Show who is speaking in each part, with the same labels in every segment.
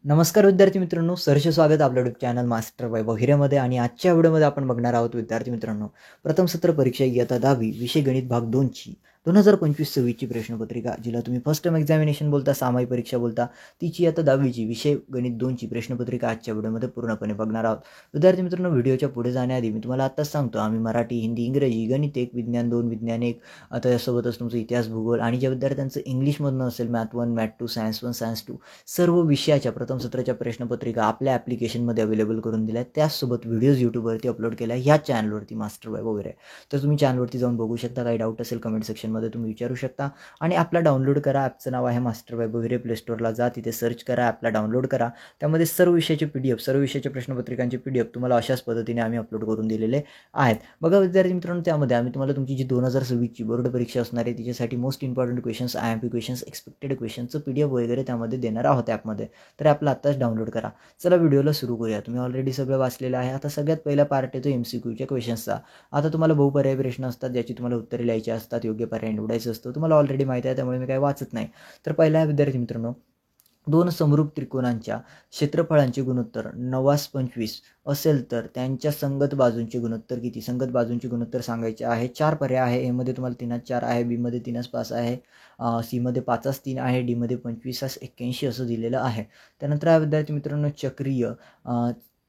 Speaker 1: नमस्कार विद्यार्थी मित्रांनो, सहर्ष स्वागत आपल्या यूट्यूब चॅनल मास्टर वैभव हिरेमध्ये. आणि आजच्या व्हिडिओमध्ये आपण बघणार आहोत विद्यार्थी मित्रांनो, प्रथम सत्र परीक्षा इयत्ता 10वी विषय गणित भाग 2 ची 2025-26 प्रश्नपत्रिका, जिला तुम्ही फर्स्ट टाइम एक्झामिनेशन बोलता, सामायिक परीक्षा बोलता, तिची इयत्ता 10वी ची विषय गणित 2 ची प्रश्नपत्रिका आजच्या व्हिडिओमध्ये पूर्णपणे बघणार आहोत. विद्यार्थी मित्रांनो, व्हिडिओच्या पुढे जाण्याआधी मी तुम्हाला आत्ताच सांगतो, आम्ही मराठी, हिंदी, इंग्रजी, गणित 1, विज्ञान 2, विज्ञान 1, आता यासोबतच तुमचं इतिहास, भूगोल आणि ज्या विद्यार्थ्यांचं इंग्लिशमधनं असेल मॅथ 1, मॅथ 2, सायन्स 1, सायन्स 2 सर्व विषयाच्या प्रथम सत्राच्या प्रश्नपत्रिका आपल्या ॲप्लिकेशनमध्ये अवेलेबल करून दिल्या. त्याचसोबत व्हिडिओज यूट्यूबवरती अपलोड केल्या ह्या चॅनलवरती मास्टर वैभव वगैरे. तर तुम्ही चॅनलवरती जाऊन बघू शकता. काही डाऊट असेल कमेंट सेक्शनमध्ये तुम्ही विचारू शकता. आणि ॲपला डाउनलोड करा. ॲपचं नाव आहे मास्टर वैभव विरे. प्ले स्टोअरला जा, तिथे सर्च करा, ॲपला डाउनलोड करा. त्यामध्ये सर्व विषयाचे PDF, सर्व विषयाच्या प्रश्नपत्रिकांचे PDF तुम्हाला अशाच पद्धतीने आम्ही अपलोड करून दिलेले आहेत. बघा विद्यार्थी मित्रांनो, त्यामध्ये आम्ही तुम्हाला तुमची जी 2026ची बोर्ड परीक्षा असणार आहे तिच्यासाठी most important questions, IMP questions, expected क्वेश्चन्सचं PDF वगैरे त्यामध्ये देणार आहोत ॲपमध्ये. तर ॲपला आत्ताच डाउनलोड करा. चला व्हिडिओला सुरू करूया. तुम्ही ऑलरेडी सगळं वाचलेलं आहे. आता सगळ्यात पहिला पार्ट येतो MCQच्या क्वेश्चन्सचा. आता तुम्हाला बहुपर्यायी प्रश्न असतात ज्याची तुम्हाला उत्तरे लिहायची असतात, योग्य पर्याय निवडायचं असतं. तुम्हाला ऑलरेडी माहिती आहे, त्यामुळे मी काही वाचत नाही. तर पहिला आहे विद्यार्थी मित्रांनो, दोन समरूप त्रिकोणांच्या क्षेत्रफळांचे गुणोत्तर 9:25 असेल तर त्यांच्या संगत बाजूंचे गुणोत्तर किती? संगत बाजूंचे गुणोत्तर सांगायचे आहे. 4 पर्याय आहे. एमध्ये तुम्हाला 3:4 आहे, बीमध्ये 3:5 आहे, सीमध्ये 5:3 आहे, डीमध्ये 25:81 असं दिलेलं आहे. त्यानंतर हा विद्यार्थी मित्रांनो,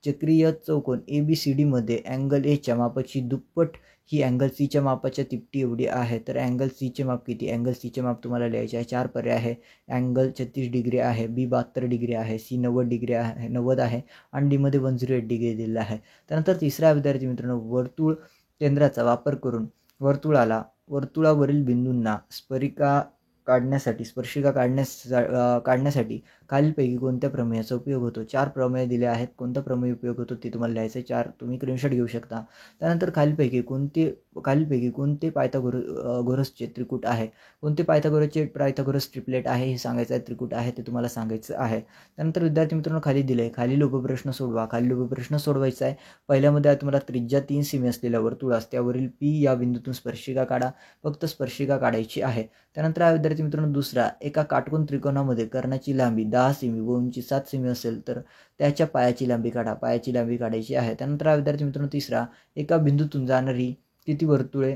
Speaker 1: चक्रीय चौकोन ABCDमध्ये अँगल Aच्या मापाची दुप्पट ही अँगल Cच्या मापाच्या तिपटी एवढी आहे. तर अँगल Cचे माप किती? अँगल Cचे माप तुम्हाला लिहायचे आहे. 4 पर्याय आहे. अँगल 36 डिग्री आहे, B 72 डिग्री आहे, C 90 डिग्री आहे, 90 आहे आणि डीमध्ये 108 डिग्री दिलेला आहे. त्यानंतर तिसरा विद्यार्थी मित्रांनो, वर्तुळ केंद्राचा वापर करून वर्तुळावरील बिंदूंना स्पर्शिका काढण्यासाठी खालीलपैकी कोणत्या प्रमेयाचा उपयोग होतो? 4 प्रमेय दिले आहेत. कोणता प्रमेय उपयोग होतो ते तुम्हाला लिहायचं आहे. 4 तुम्ही स्क्रीनशॉट घेऊ शकता. त्यानंतर खालीलपैकी कोणते पायथागोरसचे त्रिकूट आहे? कोणते पायथागोरस ट्रिपलेट आहे हे सांगायचं आहे. त्रिकूट आहे ते तुम्हाला सांगायचं आहे. त्यानंतर विद्यार्थी मित्रांनो, खाली दिले खालील उपप्रश्न सोडवा. खालील उपप्रश्न सोडवायचा आहे. पहिल्यामध्ये आहे तुम्हाला त्रिज्या 3 सेमी असलेल्या वर्तुळास त्यावरील P या बिंदूतून स्पर्शिका काढा. फक्त स्पर्शिका काढायची आहे. त्यानंतर हा विद्यार्थी मित्रांनो, दुसरा, एका काटकोन त्रिकोणामध्ये कर्णाची लांबी 10 सेमी व उंची 7 सेमी असेल तर त्याच्या पायाची लांबी काढा. पायाची लांबी काढायची आहे. त्यानंतर हा विद्यार्थी मित्रांनो, तिसरा, एका बिंदूतून जाणारी किती वर्तुळे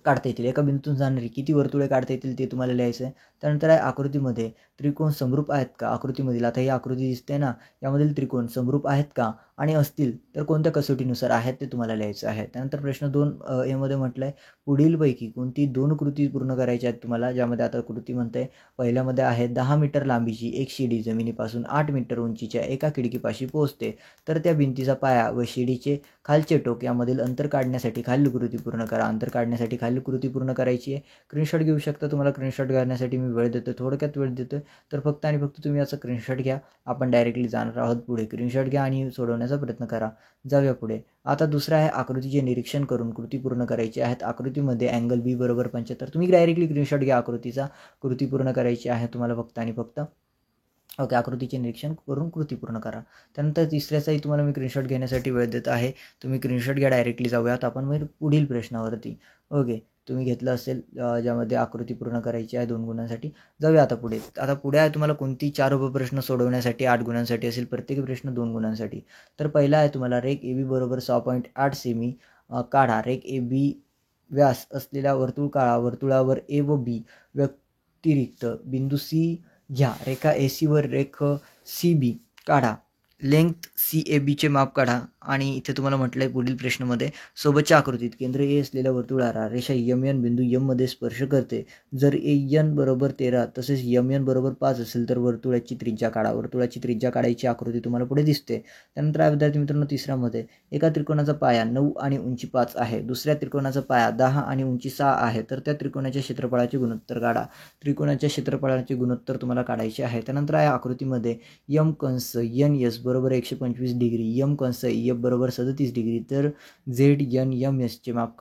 Speaker 1: काढता येतील? एका बिंदूतून जाणारी किती वर्तुळे काढता येतील ते तुम्हाला लिहायचं आहे. त्यानंतर आहे आकृतीमध्ये त्रिकोण समरूप आहेत का? आकृतीमधील, आता ही आकृती दिसते ना, यामधील त्रिकोण समरूप आहेत का आणि असतील तर कोणत्या कसोटीनुसार आहेत ते तुम्हाला लिहायचं आहे. त्यानंतर प्रश्न 2 यामध्ये म्हटलं आहे, पुढीलपैकी कोणती 2 कृती पूर्ण करायच्या आहेत तुम्हाला? ज्यामध्ये आता कृती म्हणते, पहिल्यामध्ये आहे 10 मीटर लांबीची एक शिडी जमिनीपासून 8 मीटर उंचीच्या एका खिडकीपाशी पोहोचते. तर त्या भिंतीचा पाया व शिडीचे खालचे टोक यामधील अंतर काढण्यासाठी खालील कृती पूर्ण करा. अंतर काढण्यासाठी खालील कृती पूर्ण करायची आहे. स्क्रीनशॉट घेऊ शकता. तुम्हाला स्क्रीनशॉट करण्यासाठी मी वेळ देतो, थोडक्यात वेळ देतो. तर फक्त आणि फक्त तुम्ही याचा स्क्रीनशॉट घ्या. आपण डायरेक्टली जाणार आहोत पुढे. स्क्रीनशॉट घ्या आणि सोडवण्याचा प्रयत्न करा. जाऊया पुढे. आता दुसरा आहे, आकृतीचे निरीक्षण करून कृती पूर्ण करायची आहेत. आकृतीमध्ये अँगल B बरोबर 75. तुम्ही डायरेक्टली स्क्रीनशॉट घ्या. आकृतीचा कृती पूर्ण करायची आहे तुम्हाला फक्त आणि फक्त. ओके, आकृतीचे निरीक्षण करून कृती पूर्ण करा. त्यानंतर तिसऱ्याचाही तुम्हाला मी स्क्रीनशॉट घेण्यासाठी वेळ देत आहे. तुम्ही स्क्रीनशॉट घ्या. डायरेक्टली जाऊयात आपण मग पुढील प्रश्नावरती. ओके, तुम्ही घेतलं असेल ज्यामध्ये आकृती पूर्ण करायची आहे 2 गुणांसाठी. जाऊया आता पुढे. आता पुढे आहे तुम्हाला कोणती 4 उपप्रश्न सोडवण्यासाठी 8 गुणांसाठी असेल. प्रत्येक प्रश्न 2 गुणांसाठी. तर पहिला आहे तुम्हाला, रेख AB बरोबर 6.8 सेमी काढा. रेख AB व्यास असलेल्या वर्तुळावर A व B व्यतिरिक्त बिंदू C घ्या. रेखा AC वर रेख CB काढा. लेंथ CABचे माप काढा. आणि इथे तुम्हाला म्हटलं आहे पुढील प्रश्नामध्ये, सोबतच्या आकृतीत केंद्र A असलेल्या वर्तुळाला रेषा MN बिंदू M मध्ये स्पर्श करते. जर AN बरोबर 13 तसेच MN बरोबर 5 असेल तर वर्तुळाची त्रिज्या काढा. वर्तुळाची त्रिज्या काढायची आकृती तुम्हाला पुढे दिसते. त्यानंतर हा विद्यार्थी मित्रांनो, तिसऱ्यामध्ये, एका त्रिकोणाचा पाया 9 आणि उंची 5 आहे. दुसऱ्या त्रिकोणाचा पाया 10 आणि उंची 6 आहे. तर त्या त्रिकोणाच्या क्षेत्रफळाचे गुणोत्तर काढा. त्रिकोणाच्या क्षेत्रफळाचे गुणोत्तर तुम्हाला काढायचे आहे. त्यानंतर आहे आकृतीमध्ये M कंस NS बरोबर 125 डिग्री, M कंस F बरोबर 37 डिग्री, तर ZNMS चे माप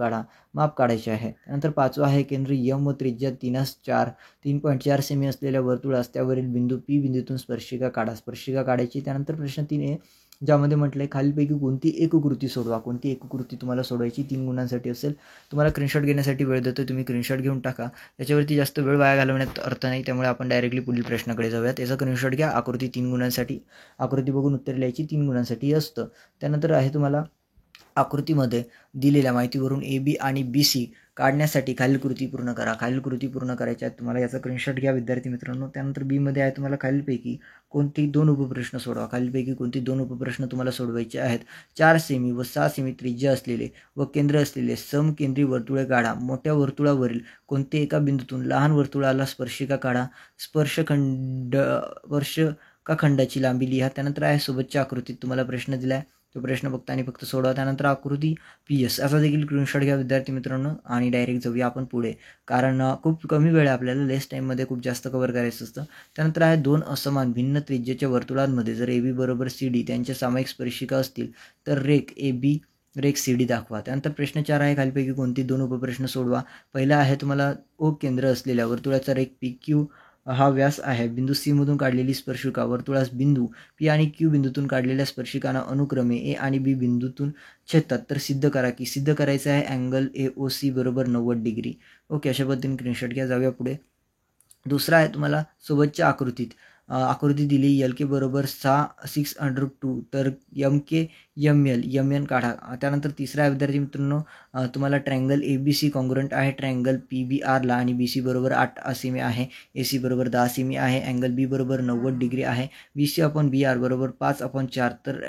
Speaker 1: काढायचे आहे. त्यानंतर 5वा आहे, केंद्र M व त्रिज्या 3.4 सेमी असलेल्या वर्तुळास त्यावरील बिंदू P बिंदूतून स्पर्शिका काढा. स्पर्शिका काढायची. त्यानंतर प्रश्न 3 आहे, ज्यामध्ये म्हटलं आहे खालीलपैकी कोणती एक कृती सोडवा. कोणती एक कृती तुम्हाला सोडवायची 3 गुणांसाठी असेल. तुम्हाला स्क्रीनशॉट घेण्यासाठी वेळ देतो, तुम्ही स्क्रीनशॉट घेऊन टाका. याच्यावरती जास्त वेळ वाया घालवण्यात अर्थ नाही, त्यामुळे आपण डायरेक्टली पुढील प्रश्नाकडे जाऊयात. याचा स्क्रीनशॉट घ्या. आकृती 3 गुणांसाठी, आकृती बघून उत्तर लिहायची 3 गुणांसाठी असतं. त्यानंतर आहे तुम्हाला आकृतीमध्ये दिलेल्या माहितीवरून ए बी आणि बी सी काढण्यासाठी खालील कृती पूर्ण करा. खालील कृती पूर्ण करायच्या आहेत तुम्हाला. याचा स्क्रीनशॉट घ्या विद्यार्थी मित्रांनो. त्यानंतर बीमध्ये आहे तुम्हाला खालीलपैकी कोणती 2 उपप्रश्न सोडवा. खालीलपैकी कोणती 2 उपप्रश्न तुम्हाला सोडवायचे आहेत. 4 सेमी व 6 सेमी त्रिज्या असलेले व केंद्र असलेले समकेंद्री वर्तुळे काढा. मोठ्या वर्तुळावरील कोणते एका बिंदूतून लहान वर्तुळाला स्पर्शिका काढा. स्पर्शकाखंडाची लांबी लिहा. त्यानंतर आहे सोबतच्या आकृतीत तुम्हाला प्रश्न दिला आहे, तो प्रश्न बघता आणि फक्त सोडवा. त्यानंतर आकृती PS असा देखील स्क्रीनशॉट घ्या विद्यार्थी मित्रांनो आणि डायरेक्ट जाऊया आपण पुढे, कारण खूप कमी वेळ आहे आपल्याला, लेस टाईममध्ये खूप जास्त कव्हर करायचं असतं. त्यानंतर आहे 2 असमान भिन्न त्रिज्येच्या वर्तुळांमध्ये जर AB बरोबर CD त्यांच्या सामायिक स्पर्शिका असतील तर रेख AB रेख CD दाखवा. त्यानंतर प्रश्न 4 आहे खालीलपैकी कोणती 2 उपप्रश्न सोडवा. पहिला आहे तुम्हाला O केंद्र असलेल्या वर्तुळाचा रेख PQ हा व्यास आहे. बिंदू C मधून काढलेली स्पर्शिका वर्तुळास बिंदू P आणि Q बिंदूतून काढलेल्या स्पर्शिकांना अनुक्रमे A आणि B बिंदूतून छेदतात. तर सिद्ध करा की. सिद्ध करायचं आहे अँगल AOC बरोबर 90 डिग्री. ओके, अशा पद्धतीने स्क्रीनशॉट घ्या. जाऊया पुढे. दुसरा आहे तुम्हाला सोबतच्या आकृतीत आकृती दिली LK बरोबर 6/√2 तर MK ML MN काढा. त्यानंतर तिसरा आहे विद्यार्थी मित्रांनो तुम्हाला ट्रायंगल ABC कॉन्ग्रुएंट आहे ट्रायंगल PBRला आणि BC बरोबर 8 सेमी आहे, AC बरोबर 10 सेमी आहे, अँगल B बरोबर 90 डिग्री आहे, BC/BR बरोबर 5/4 तर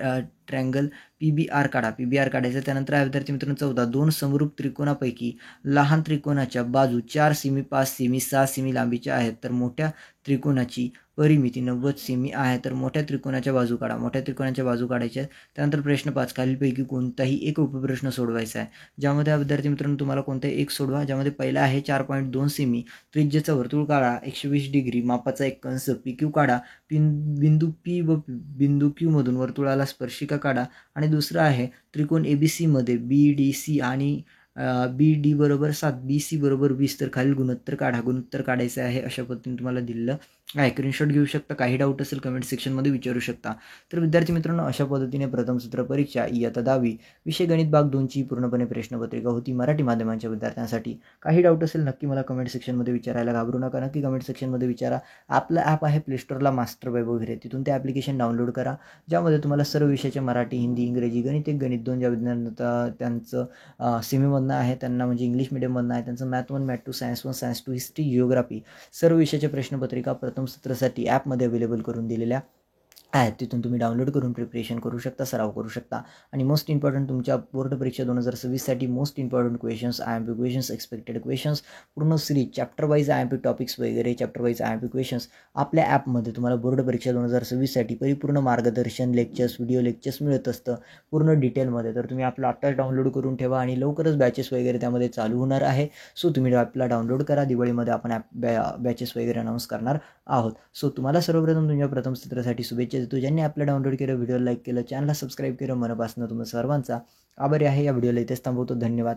Speaker 1: ट्रायंगल PBR काढा. PBR काढायचं. त्यानंतर आहे विद्यार्थी मित्रांनो 14 2 समरूप त्रिकोणापैकी लहान त्रिकोणाच्या बाजू 4 सेमी 5 सेमी 6 सेमी लांबीच्या आहेत तर मोठ्या त्रिकोणाची परिमिती 90 सेमी आहे. तर मोठ्या त्रिकोणाच्या बाजू काढा. मोठ्या त्रिकोणाच्या बाजू काढायच्या आहेत. त्यानंतर प्रश्न 5 खालीलपैकी कोणताही एक उपप्रश्न सोडवायचा आहे, ज्यामध्ये विद्यार्थी मित्रांनो तुम्हाला कोणताही एक सोडवा. ज्यामध्ये पहिला आहे 4.2 सेमी त्रिज्येचा वर्तुळ काढा. 120 डिग्री मापाचा एक कंस PQ काढा. बिंदू P व बिंदू Q मधून वर्तुळाला स्पर्शिका काढा. आणि दुसरा आहे त्रिकोण ABC मध्ये BDC आणि BD बरोबर 7 BC बरोबर 20 तर खालील गुणोत्तर काढा. गुणोत्तर काढायचं आहे. अशा पद्धतीने तुम्हाला दिलेलं आहे. स्क्रीनशॉट घेऊ शकता. काही डाऊट असेल कमेंट सेक्शनमध्ये विचारू शकता. तर विद्यार्थी मित्रांनो अशा पद्धतीने प्रथम सत्र परीक्षा इयत्ता 10वी विषय गणित भाग 2ची पूर्णपणे प्रश्नपत्रिका होती मराठी माध्यमांच्या विद्यार्थ्यांसाठी. काही डाऊट असेल नक्की मला कमेंट सेक्शनमध्ये विचारायला घाबरू नका. नक्की कमेंट सेक्शनमध्ये विचारा. आपलं ॲप आहे प्ले स्टोअरला मास्टर वेब वगैरे, तिथून ते ॲप्लिकेशन डाउनलोड करा, ज्यामध्ये तुम्हाला सर्व विषयाचे मराठी हिंदी इंग्रजी गणित 1 गणित 2 ज्या विज्ञान त्यांचं सेमीमधनं आहे त्यांना म्हणजे इंग्लिश मिडियममधनं आहे त्यांचं math 1 math 2 science 1 science 2 history geography सर्व विषयाच्या प्रश्नपत्रिका प्रथम सत्रासाठी ॲपमध्ये अवेलेबल करून दिलेल्या आहेत. तिथून तुम्ही डाउनलोड करून प्रिपरेशन करू शकता, सराव करू शकता. आणि मोस्ट इम्पॉर्टंट तुमच्या बोर्ड परीक्षा 2026साठी most important questions, IMP questions, expected questions, पूर्ण series chapter wise IMP topics वगैरे चॅप्टर वाईज IMP क्वेश्चन्स आपल्या ॲपमध्ये तुम्हाला बोर्ड परीक्षा 2026साठी परिपूर्ण मार्गदर्शन, लेक्चर्स, व्हिडिओ लेक्चर्स मिळत असतं पूर्ण डिटेलमध्ये. तर तुम्ही आपलं आत्ताच डाउनलोड करून ठेवा आणि लवकरच बॅचेस वगैरे त्यामध्ये चालू होणार आहे. सो तुम्ही आपला डाउनलोड करा. दिवाळीमध्ये आपण बॅचेस वगैरे अनाऊन्स करणार आहोत. सो तुम्हाला सर्वप्रथम तुमच्या प्रथम सत्रासाठी शुभेच्छा देतो. ज्यांनी आपलं डाउनलोड केलं, व्हिडिओ लाईक केलं, चॅनलला सबस्क्राईब केलं, मनापासून तुम्हाला सर्वांचा आभारी आहे. या व्हिडिओला इथेच थांबवतो. धन्यवाद.